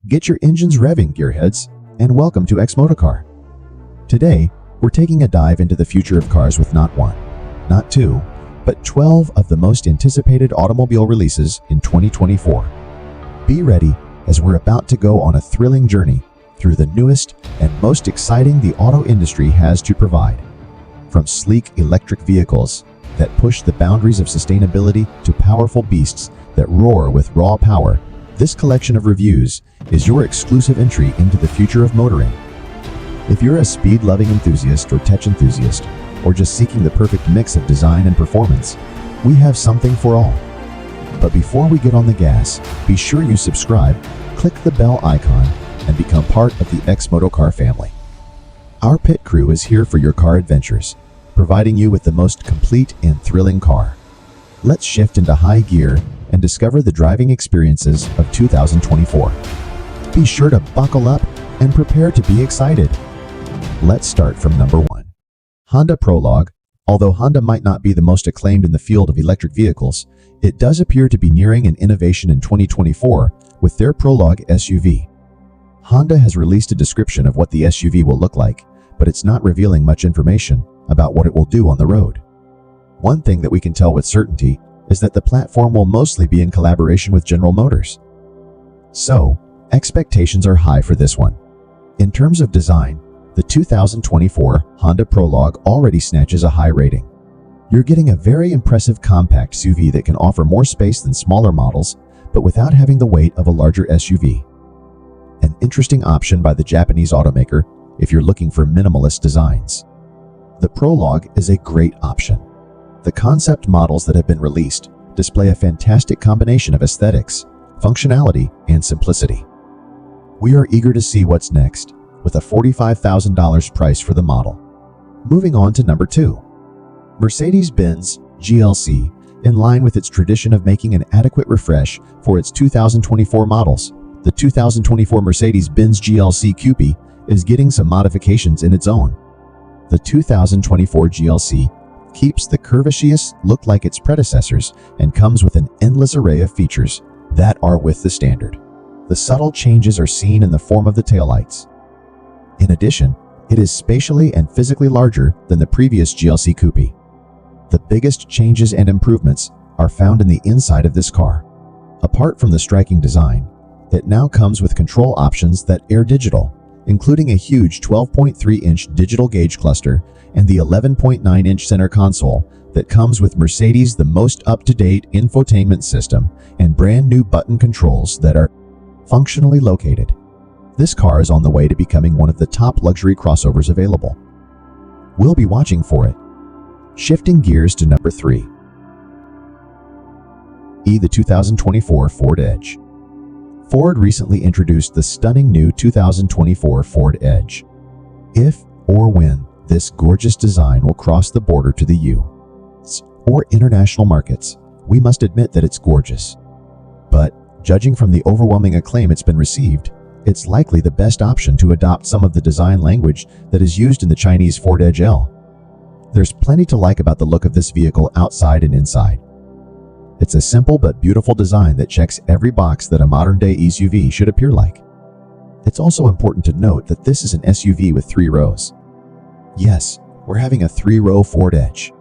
Get your engines revving, gearheads, and welcome to X-Motocar. Today, we're taking a dive into the future of cars with not one, not two, but 12 of the most anticipated automobile releases in 2024. Be ready, as we're about to go on a thrilling journey through the newest and most exciting the auto industry has to provide. From sleek electric vehicles that push the boundaries of sustainability to powerful beasts that roar with raw power, this collection of reviews is your exclusive entry into the future of motoring. If you're a speed-loving enthusiast or tech enthusiast, or just seeking the perfect mix of design and performance, we have something for all. But before we get on the gas, be sure you subscribe, click the bell icon, and become part of the X-Motocar family. Our pit crew is here for your car adventures, providing you with the most complete and thrilling car. Let's shift into high gear and discover the driving experiences of 2024. Be sure to buckle up and prepare to be excited. Let's start from number 1. Honda Prologue. Although Honda might not be the most acclaimed in the field of electric vehicles, it does appear to be nearing an innovation in 2024 with their Prologue SUV. Honda has released a description of what the SUV will look like, but it's not revealing much information about what it will do on the road. One thing that we can tell with certainty is that the platform will mostly be in collaboration with General Motors. So, expectations are high for this one. In terms of design, the 2024 Honda Prologue already snatches a high rating. You're getting a very impressive compact SUV that can offer more space than smaller models, but without having the weight of a larger SUV. An interesting option by the Japanese automaker if you're looking for minimalist designs. The Prologue is a great option. The concept models that have been released display a fantastic combination of aesthetics, functionality, and simplicity. We are eager to see what's next, with a $45,000 price for the model. Moving on to number 2. Mercedes-Benz GLC, in line with its tradition of making an adequate refresh for its 2024 models, the 2024 Mercedes-Benz GLC Coupe is getting some modifications in its own. The 2024 GLC keeps the curvaceous look like its predecessors and comes with an endless array of features that are with the standard. The subtle changes are seen in the form of the taillights. In addition, it is spatially and physically larger than the previous GLC Coupe. The biggest changes and improvements are found in the inside of this car. Apart from the striking design, it now comes with control options that are digital, including a huge 12.3-inch digital gauge cluster and the 11.9-inch center console that comes with Mercedes' the most up-to-date infotainment system and brand new button controls that are functionally located. This car is on the way to becoming one of the top luxury crossovers available. We'll be watching for it. Shifting gears to number 3. The 2024 Ford Edge. Ford recently introduced the stunning new 2024 Ford Edge. If or when this gorgeous design will cross the border to the U.S. or international markets, we must admit that it's gorgeous. But, judging from the overwhelming acclaim it's been received, it's likely the best option to adopt some of the design language that is used in the Chinese Ford Edge L. There's plenty to like about the look of this vehicle outside and inside. It's a simple but beautiful design that checks every box that a modern-day SUV should appear like. It's also important to note that this is an SUV with 3 rows. Yes, we're having a 3-row Ford Edge.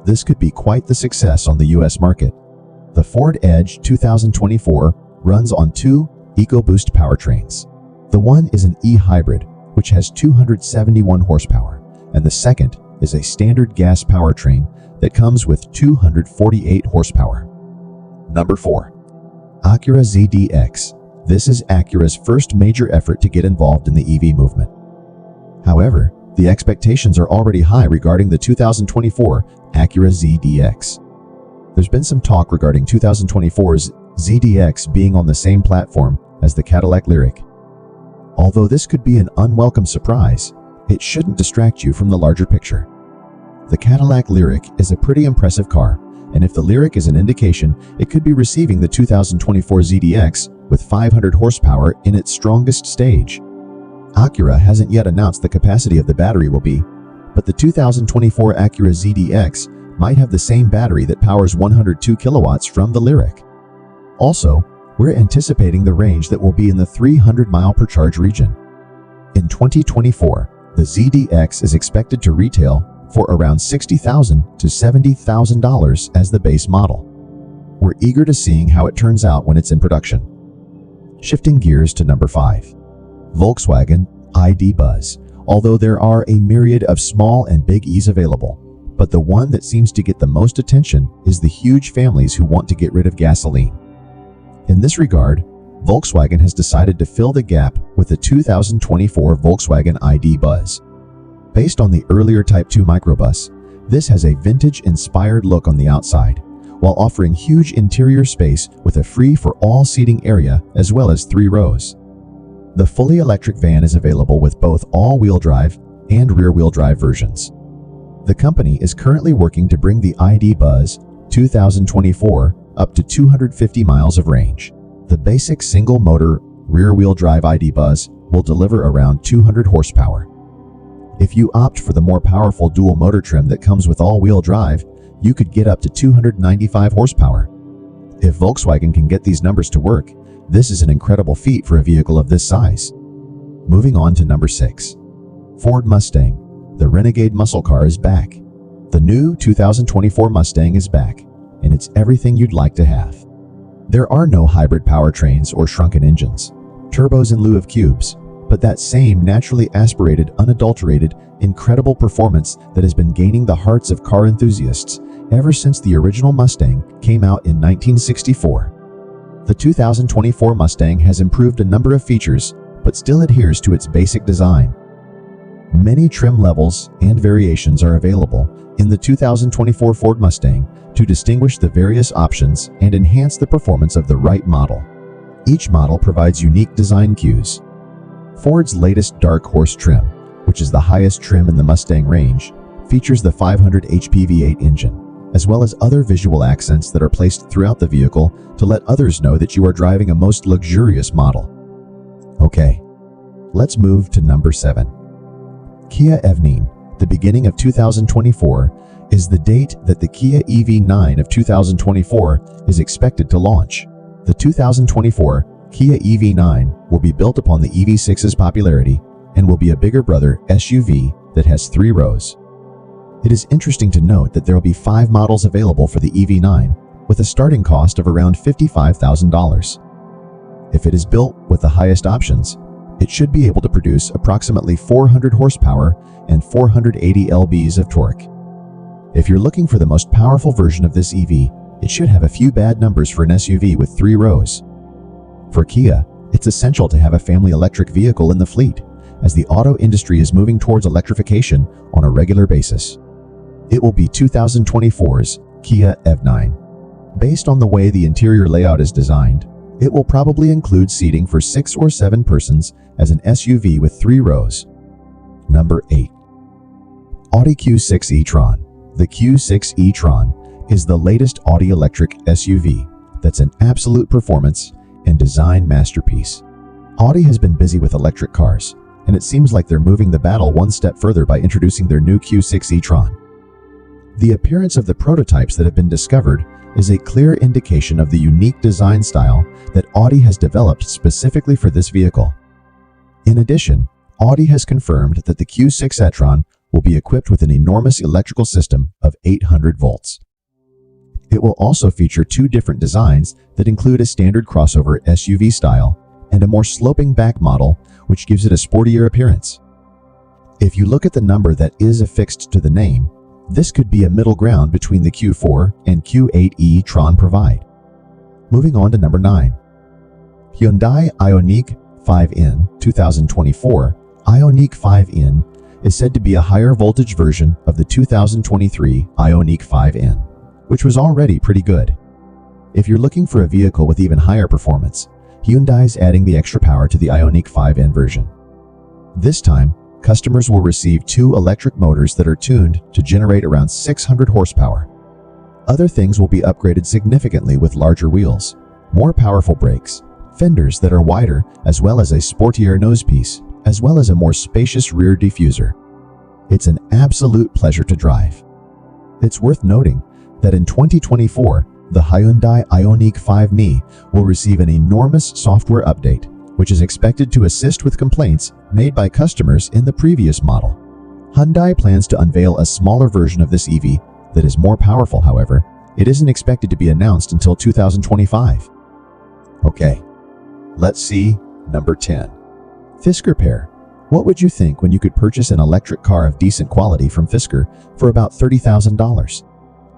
This could be quite the success on the US market. The Ford Edge 2024 runs on 2 EcoBoost powertrains. The one is an e-hybrid, which has 271 horsepower, and the second is a standard gas powertrain that comes with 248 horsepower. Number 4. Acura ZDX. This is Acura's first major effort to get involved in the EV movement. However, the expectations are already high regarding the 2024 Acura ZDX. There's been some talk regarding 2024's ZDX being on the same platform as the Cadillac Lyriq. Although this could be an unwelcome surprise, it shouldn't distract you from the larger picture. The Cadillac Lyriq is a pretty impressive car, and if the Lyriq is an indication, it could be receiving the 2024 ZDX with 500 horsepower in its strongest stage. Acura hasn't yet announced the capacity of the battery will be, but the 2024 Acura ZDX might have the same battery that powers 102 kilowatts from the Lyriq. Also, we're anticipating the range that will be in the 300 mile per charge region. In 2024, the ZDX is expected to retail for around $60,000 to $70,000 as the base model. We're eager to seeing how it turns out when it's in production. Shifting gears to number 5. Volkswagen ID Buzz. Although there are a myriad of small and big E's available, but the one that seems to get the most attention is the huge families who want to get rid of gasoline. In this regard, Volkswagen has decided to fill the gap with the 2024 Volkswagen ID Buzz. Based on the earlier Type 2 microbus, this has a vintage-inspired look on the outside, while offering huge interior space with a free-for-all seating area as well as 3 rows. The fully electric van is available with both all-wheel drive and rear-wheel drive versions. The company is currently working to bring the ID Buzz 2024 up to 250 miles of range. The basic single-motor rear-wheel drive ID Buzz will deliver around 200 horsepower. If you opt for the more powerful dual-motor trim that comes with all-wheel drive, you could get up to 295 horsepower. If Volkswagen can get these numbers to work, this is an incredible feat for a vehicle of this size. Moving on to number 6. Ford Mustang. The Renegade muscle car is back. The new 2024 Mustang is back, and it's everything you'd like to have. There are no hybrid powertrains or shrunken engines, turbos in lieu of cubes, but that same naturally aspirated, unadulterated, incredible performance that has been gaining the hearts of car enthusiasts ever since the original Mustang came out in 1964. The 2024 Mustang has improved a number of features, but still adheres to its basic design. Many trim levels and variations are available in the 2024 Ford Mustang to distinguish the various options and enhance the performance of the right model. Each model provides unique design cues. Ford's latest Dark Horse trim, which is the highest trim in the Mustang range, features the 500 HP V8 engine, as well as other visual accents that are placed throughout the vehicle to let others know that you are driving a most luxurious model. Okay, let's move to number 7. Kia EV9. The beginning of 2024 is the date that the Kia EV9 of 2024 is expected to launch. The 2024 Kia EV9 will be built upon the EV6's popularity and will be a bigger brother SUV that has 3 rows. It is interesting to note that there will be 5 models available for the EV9 with a starting cost of around $55,000. If it is built with the highest options, it should be able to produce approximately 400 horsepower and 480 lbs of torque. If you're looking for the most powerful version of this EV, it should have a few bad numbers for an SUV with 3 rows. For Kia, it's essential to have a family electric vehicle in the fleet, as the auto industry is moving towards electrification on a regular basis. It will be 2024's Kia EV9. Based on the way the interior layout is designed, it will probably include seating for 6 or 7 persons as an SUV with 3 rows. Number 8. Audi Q6 e-tron. The Q6 e-tron is the latest Audi electric SUV that's an absolute performance and design masterpiece. Audi has been busy with electric cars, and it seems like they're moving the battle one step further by introducing their new Q6 e-tron. The appearance of the prototypes that have been discovered is a clear indication of the unique design style that Audi has developed specifically for this vehicle. In addition, Audi has confirmed that the Q6 e-tron will be equipped with an enormous electrical system of 800 volts. It will also feature 2 different designs that include a standard crossover SUV style and a more sloping back model, which gives it a sportier appearance. If you look at the number that is affixed to the name, this could be a middle ground between the Q4 and Q8 e-tron provide. Moving on to number 9. Hyundai Ioniq 5N 2024. Ioniq 5N is said to be a higher voltage version of the 2023 Ioniq 5N, which was already pretty good. If you're looking for a vehicle with even higher performance, Hyundai's adding the extra power to the Ioniq 5N version. This time, customers will receive 2 electric motors that are tuned to generate around 600 horsepower. Other things will be upgraded significantly with larger wheels, more powerful brakes, fenders that are wider, as well as a sportier nosepiece, as well as a more spacious rear diffuser. It's an absolute pleasure to drive. It's worth noting that in 2024, The Hyundai Ioniq 5Ni will receive an enormous software update, which is expected to assist with complaints made by customers in the previous model. Hyundai plans to unveil a smaller version of this EV that is more powerful. However, it isn't expected to be announced until 2025. Okay, let's see number 10. Fisker Pair. What would you think when you could purchase an electric car of decent quality from Fisker for about $30,000?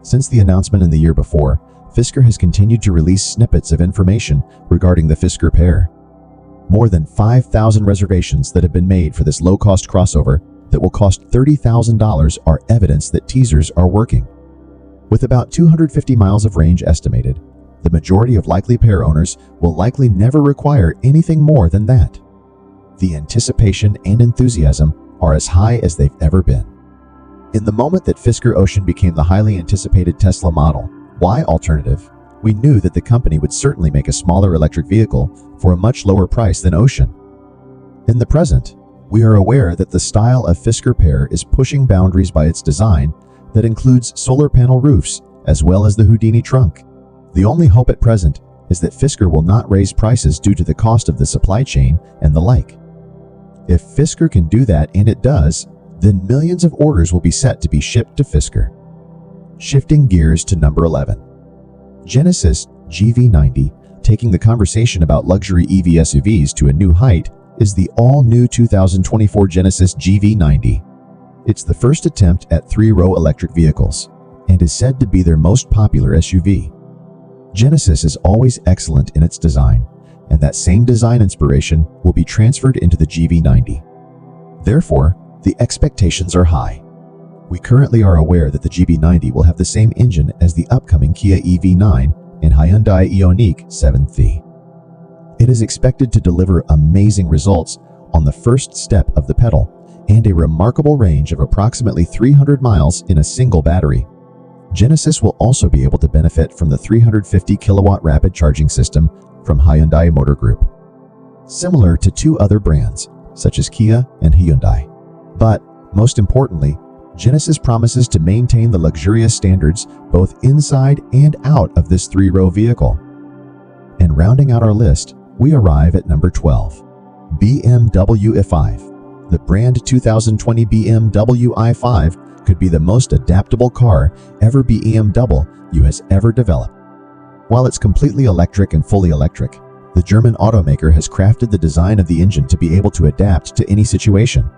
Since the announcement in the year before, Fisker has continued to release snippets of information regarding the Fisker Pair. More than 5,000 reservations that have been made for this low-cost crossover that will cost $30,000 are evidence that teasers are working. With about 250 miles of range estimated, the majority of likely Pair owners will likely never require anything more than that. The anticipation and enthusiasm are as high as they've ever been. In the moment that Fisker Ocean became the highly anticipated Tesla Model Y alternative, we knew that the company would certainly make a smaller electric vehicle for a much lower price than Ocean. In the present, we are aware that the style of Fisker Pair is pushing boundaries by its design that includes solar panel roofs as well as the Houdini trunk. The only hope at present is that Fisker will not raise prices due to the cost of the supply chain and the like. If Fisker can do that, and it does, then millions of orders will be set to be shipped to Fisker. Shifting gears to number 11. Genesis GV90, taking the conversation about luxury EV SUVs to a new height, is the all-new 2024 Genesis GV90. It's the first attempt at three-row electric vehicles, and is said to be their most popular SUV. Genesis is always excellent in its design, and that same design inspiration will be transferred into the GV90. Therefore, the expectations are high. We currently are aware that the GV90 will have the same engine as the upcoming Kia EV9 and Hyundai Ioniq 7th. It is expected to deliver amazing results on the first step of the pedal and a remarkable range of approximately 300 miles in a single battery. Genesis will also be able to benefit from the 350 kilowatt rapid charging system from Hyundai Motor Group, similar to two other brands such as Kia and Hyundai. But most importantly, Genesis promises to maintain the luxurious standards both inside and out of this three-row vehicle. And rounding out our list, we arrive at number 12. BMW i5. The brand 2020 BMW i5 could be the most adaptable car BMW has ever developed. While it's completely electric and fully electric, the German automaker has crafted the design of the engine to be able to adapt to any situation.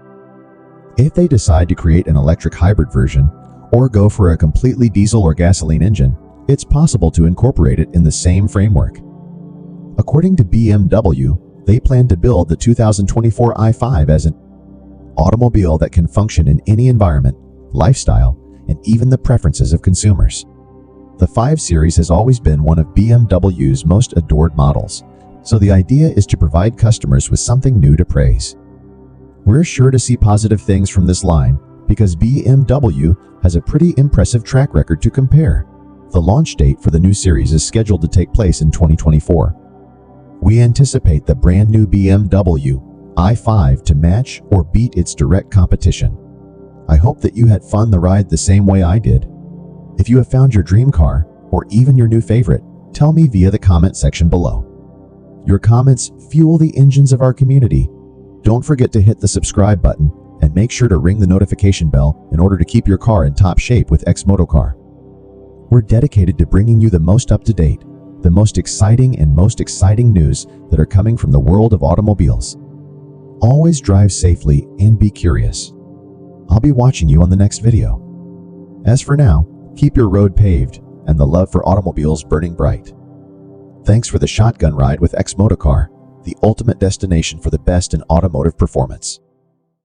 If they decide to create an electric hybrid version or go for a completely diesel or gasoline engine, it's possible to incorporate it in the same framework. According to BMW, they plan to build the 2024 i5 as an automobile that can function in any environment, lifestyle, and even the preferences of consumers. The 5 Series has always been one of BMW's most adored models, so the idea is to provide customers with something new to praise. We're sure to see positive things from this line because BMW has a pretty impressive track record to compare. The launch date for the new series is scheduled to take place in 2024. We anticipate the brand new BMW i5 to match or beat its direct competition. I hope that you had fun the ride the same way I did. If you have found your dream car or even your new favorite, tell me via the comment section below. Your comments fuel the engines of our community. Don't forget to hit the subscribe button and make sure to ring the notification bell in order to keep your car in top shape with Xmotocar. We're dedicated to bringing you the most up-to-date, the most exciting news that are coming from the world of automobiles. Always drive safely and be curious. I'll be watching you on the next video. As for now, keep your road paved and the love for automobiles burning bright. Thanks for the shotgun ride with Xmotocar, the ultimate destination for the best in automotive performance.